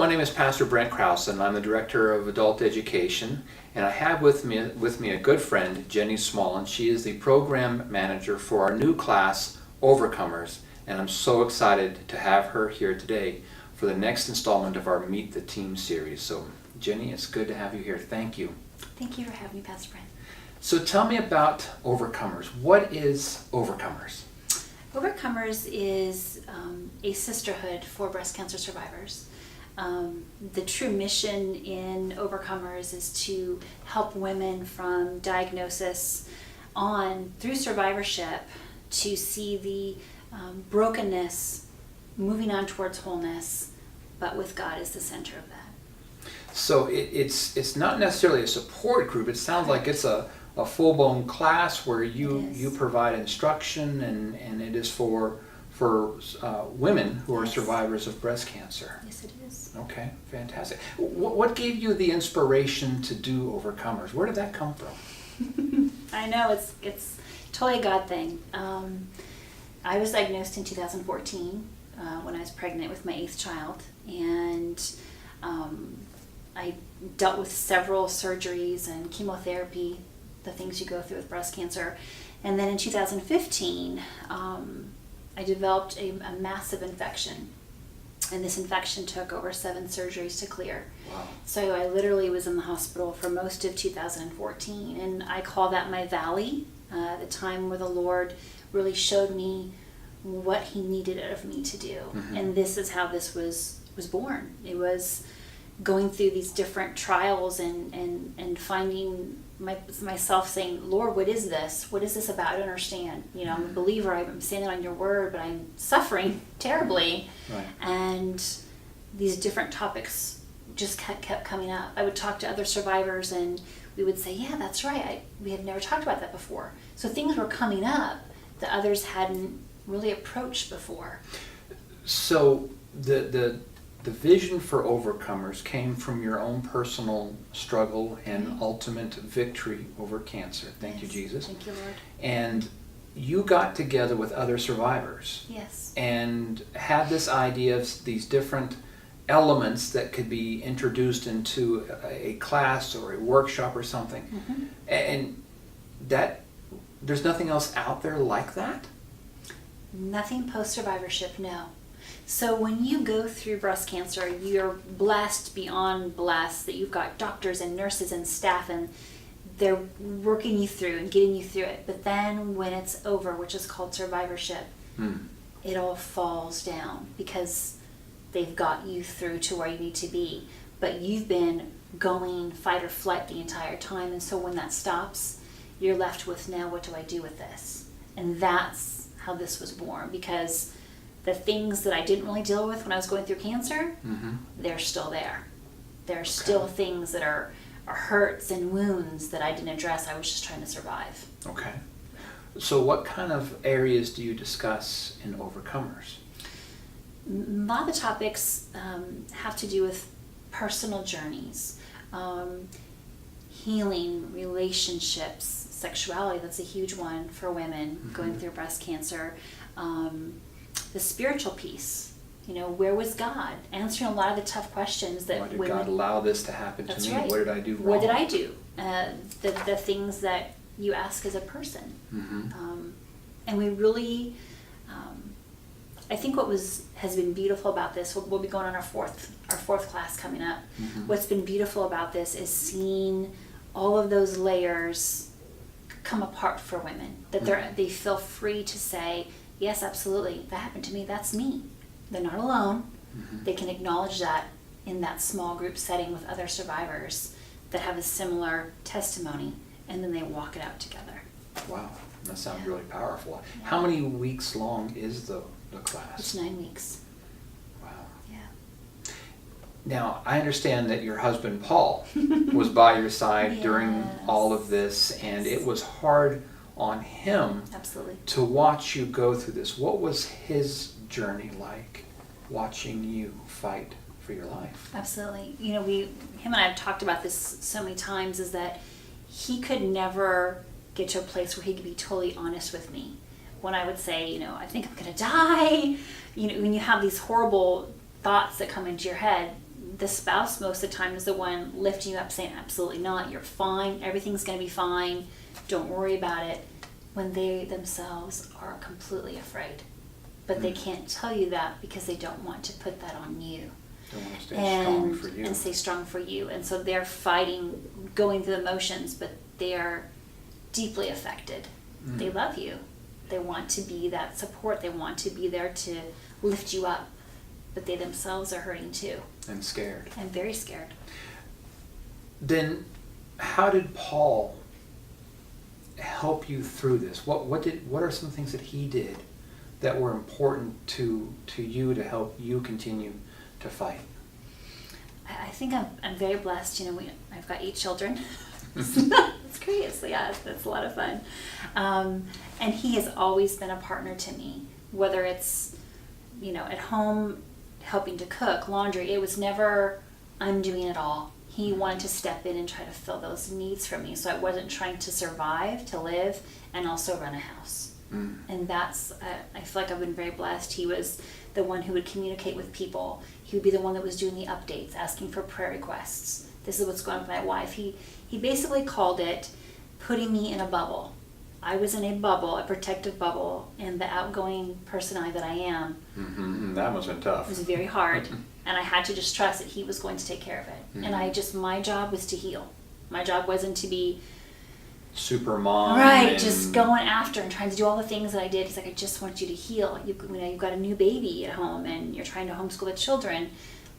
my name is Pastor Brent Krause, and I'm the Director of Adult Education. And I have with me a good friend, Genny Small, and she is the Program Manager for our new class, Overcomers. And I'm so excited to have her here today for the next installment of our Meet the Team series. So, Genny, it's good to have you here. Thank you. Thank you for having me, Pastor Brent. So tell me about Overcomers. What is Overcomers? Overcomers is a sisterhood for breast cancer survivors. The true mission in Overcomers is to help women from diagnosis on through survivorship to see the brokenness moving on towards wholeness, but with God as the center of that. So it's not necessarily a support group. It sounds like it's a full-blown class where you provide instruction, and it is for women who are survivors of breast cancer. Yes, it is. Okay, fantastic. What gave you the inspiration to do Overcomers? Where did that come from? I know, it's totally a God thing. I was diagnosed in 2014 when I was pregnant with my 8th child, and I dealt with several surgeries and chemotherapy, the things you go through with breast cancer. And then in 2015, I developed a massive infection. And this infection took over 7 surgeries to clear. Wow. So I literally was in the hospital for most of 2014. And I call that my valley, the time where the Lord really showed me what He needed of me to do. Mm-hmm. And this is how this was born. It was going through these different trials and finding myself saying, Lord, what is this? What is this about? I don't understand. You know, I'm a believer. I'm standing on your word, but I'm suffering terribly. Right. And these different topics just kept coming up. I would talk to other survivors and we would say, yeah, that's right. We had never talked about that before. So things were coming up that others hadn't really approached before. So the vision for Overcomers came from your own personal struggle and ultimate victory over cancer. Thank you, Jesus. Thank you, Lord. And you got together with other survivors. Yes. And had this idea of these different elements that could be introduced into a class or a workshop or something. Mm-hmm. And that there's nothing else out there like that? Nothing post-survivorship, no. So when you go through breast cancer, you're blessed beyond blessed that you've got doctors and nurses and staff, and they're working you through and getting you through it. But then when it's over, which is called survivorship, it all falls down because they've got you through to where you need to be. But you've been going fight or flight the entire time, and so when that stops, you're left with, now what do I do with this? And that's how this was born, because the things that I didn't really deal with when I was going through cancer, they're still there. There are still things that are hurts and wounds that I didn't address. I was just trying to survive. Okay. So what kind of areas do you discuss in Overcomers? A lot of the topics have to do with personal journeys, healing, relationships, sexuality. That's a huge one for women going through breast cancer. The spiritual piece, you know, where was God? Answering a lot of the tough questions that women... Why did God allow this to happen to me? Right. What did I do wrong? What did I do? The things that you ask as a person. And we really, I think what has been beautiful about this, we'll be going on our fourth class coming up. What's been beautiful about this is seeing all of those layers come apart for women, that they feel free to say, yes, absolutely, that happened to me, that's me. They're not alone. They can acknowledge that in that small group setting with other survivors that have a similar testimony, and then they walk it out together. Wow, that sounds really powerful. Yeah. How many weeks long is the class? It's 9 weeks. Wow. Yeah. Now, I understand that your husband, Paul, was by your side during all of this, and it was hard on him to watch you go through this. What was his journey like, watching you fight for your life? Absolutely. You know, him and I have talked about this so many times, is that he could never get to a place where he could be totally honest with me. When I would say, you know, I think I'm going to die, you know, when you have these horrible thoughts that come into your head, the spouse most of the time is the one lifting you up, saying, absolutely not, you're fine, everything's going to be fine, don't worry about it, when they themselves are completely afraid. But they can't tell you that because they don't want to put that on you. They want to stay strong for you. And stay strong for you. And so they're fighting, going through the motions, but they are deeply affected. They love you. They want to be that support. They want to be there to lift you up. But they themselves are hurting too. And scared. And very scared. Then how did Paul help you through this? What are some things that he did that were important to you to help you continue to fight? I think I'm very blessed. You know, I've got 8 children. It's great. So yeah, it's a lot of fun. And he has always been a partner to me, whether it's, you know, at home helping to cook, laundry. It was never I'm doing it all. He wanted to step in and try to fill those needs for me. So I wasn't trying to survive, to live, and also run a house. And that's, I feel like I've been very blessed. He was the one who would communicate with people. He would be the one that was doing the updates, asking for prayer requests. This is what's going on with my wife. He basically called it putting me in a bubble. I was in a bubble, a protective bubble, and the outgoing personality that I am. That must have been tough. It was very hard. And I had to just trust that he was going to take care of it. And my job was to heal. My job wasn't to be super mom. Right, just going after and trying to do all the things that I did. He's like, I just want you to heal. You know, you've got a new baby at home and you're trying to homeschool the children.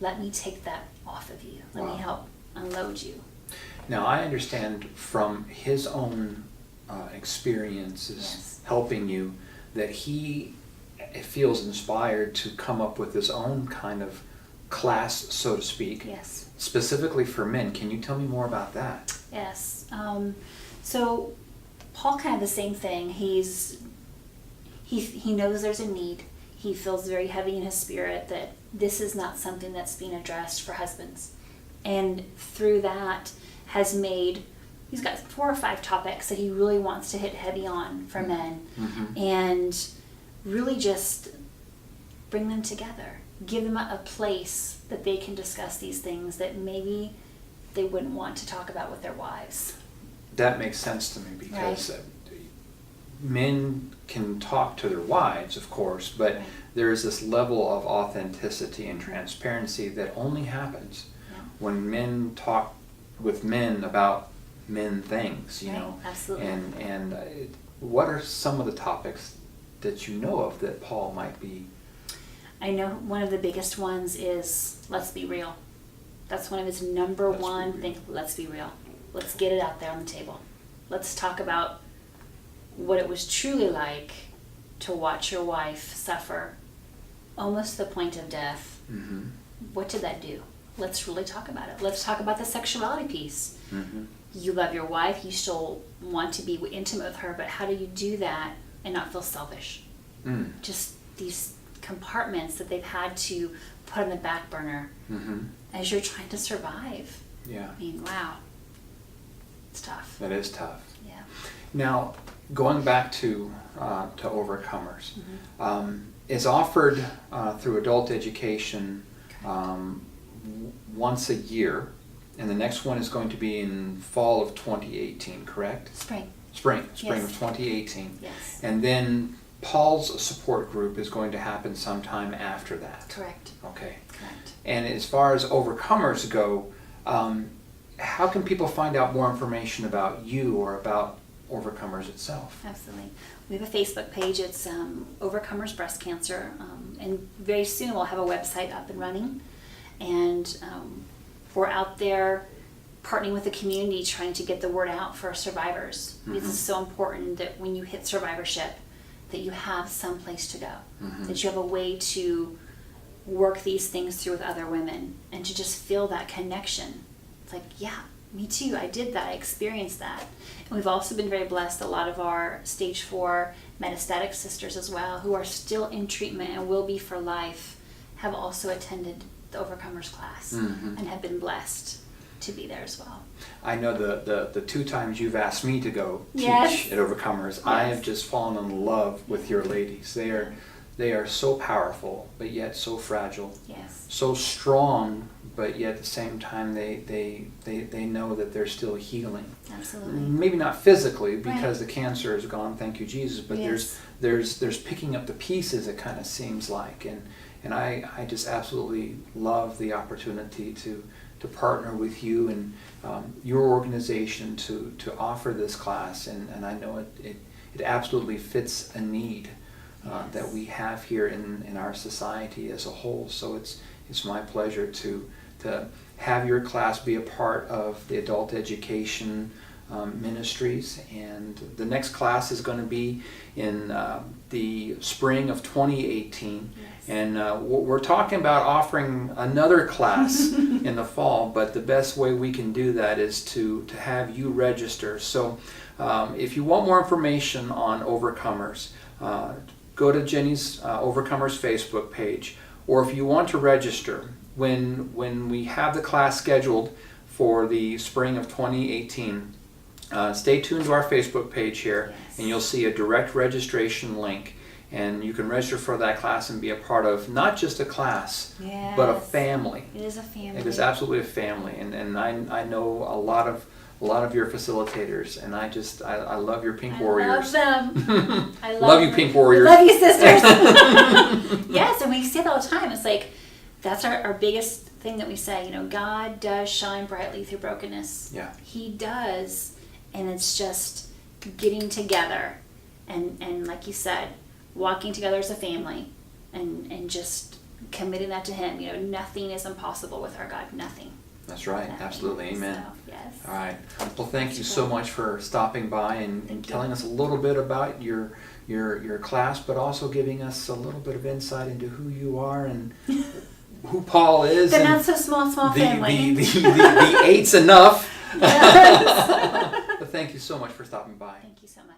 Let me take that off of you. Let me help unload you. Now, I understand from his own experiences helping you that he feels inspired to come up with his own kind of class, so to speak. Yes. Specifically for men. Can you tell me more about that? Yes. So Paul kind of the same thing. He knows there's a need. He feels very heavy in his spirit that this is not something that's being addressed for husbands. And through that he's got 4 or 5 topics that he really wants to hit heavy on for men. And really just bring them together. Give them a place that they can discuss these things that maybe they wouldn't want to talk about with their wives. That makes sense to me because men can talk to their wives, of course, but there is this level of authenticity and transparency that only happens when men talk with men about men things, you know. Absolutely. And what are some of the topics that you know of that Paul might be? I know one of the biggest ones is let's be real. That's one of his number one things. Let's be real. Let's get it out there on the table. Let's talk about what it was truly like to watch your wife suffer almost to the point of death. What did that do? Let's really talk about it. Let's talk about the sexuality piece. You love your wife, you still want to be intimate with her, but how do you do that and not feel selfish? Just these compartments that they've had to put on the back burner as you're trying to survive. Yeah. I mean, wow. It's tough. That is tough. Yeah. Now, going back to Overcomers, it's offered through adult education once a year, and the next one is going to be in fall of 2018, correct? Spring Yes. of 2018. Yes. And then Paul's support group is going to happen sometime after that. Correct. Okay. Correct. And as far as Overcomers go, how can people find out more information about you or about Overcomers itself? Absolutely. We have a Facebook page. It's Overcomers Breast Cancer. And very soon we'll have a website up and running. And we're out there partnering with the community trying to get the word out for survivors. This is so important that when you hit survivorship, that you have some place to go. That you have a way to work these things through with other women and to just feel that connection. It's like, yeah, me too. I did that. I experienced that. And we've also been very blessed. A lot of our stage 4 metastatic sisters as well, who are still in treatment and will be for life, have also attended the Overcomers class and have been blessed to be there as well. I know the 2 times you've asked me to go teach Yes. at Overcomers, I have just fallen in love with your ladies. They're they are so powerful, but yet so fragile. Yes. So strong, but yet at the same time they know that they're still healing. Absolutely. Maybe not physically because Right. the cancer is gone, thank you Jesus, but Yes. there's picking up the pieces, it kind of seems like. And I just absolutely love the opportunity to partner with you and your organization to offer this class, and I know it absolutely fits a need that we have here in our society as a whole. So it's my pleasure to have your class be a part of the adult education ministries, and the next class is going to be in the spring of 2018. Yes. And we're talking about offering another class in the fall, but the best way we can do that is to have you register. So if you want more information on Overcomers, go to Genny's Overcomers Facebook page, or if you want to register, when we have the class scheduled for the spring of 2018, stay tuned to our Facebook page here, Yes. and you'll see a direct registration link. And you can register for that class and be a part of not just a class, Yes. but a family. It is a family. It is absolutely a family, and I know a lot of your facilitators, and I love your Pink Warriors. I love them. I Love you, Pink Warriors. I love you, sisters. Yes, and we say it all the time. It's like that's our biggest thing that we say. You know, God does shine brightly through brokenness. Yeah. He does, and it's just getting together, and like you said, walking together as a family, and just committing that to Him. You know, nothing is impossible with our God. Nothing. That's right. Nothing. Absolutely. Amen. So, yes. All right. Well, thank you so much for stopping by and telling us a little bit about your class, but also giving us a little bit of insight into who you are and who Paul is. The and not so small family. the eight's enough. Yes. But thank you so much for stopping by. Thank you so much.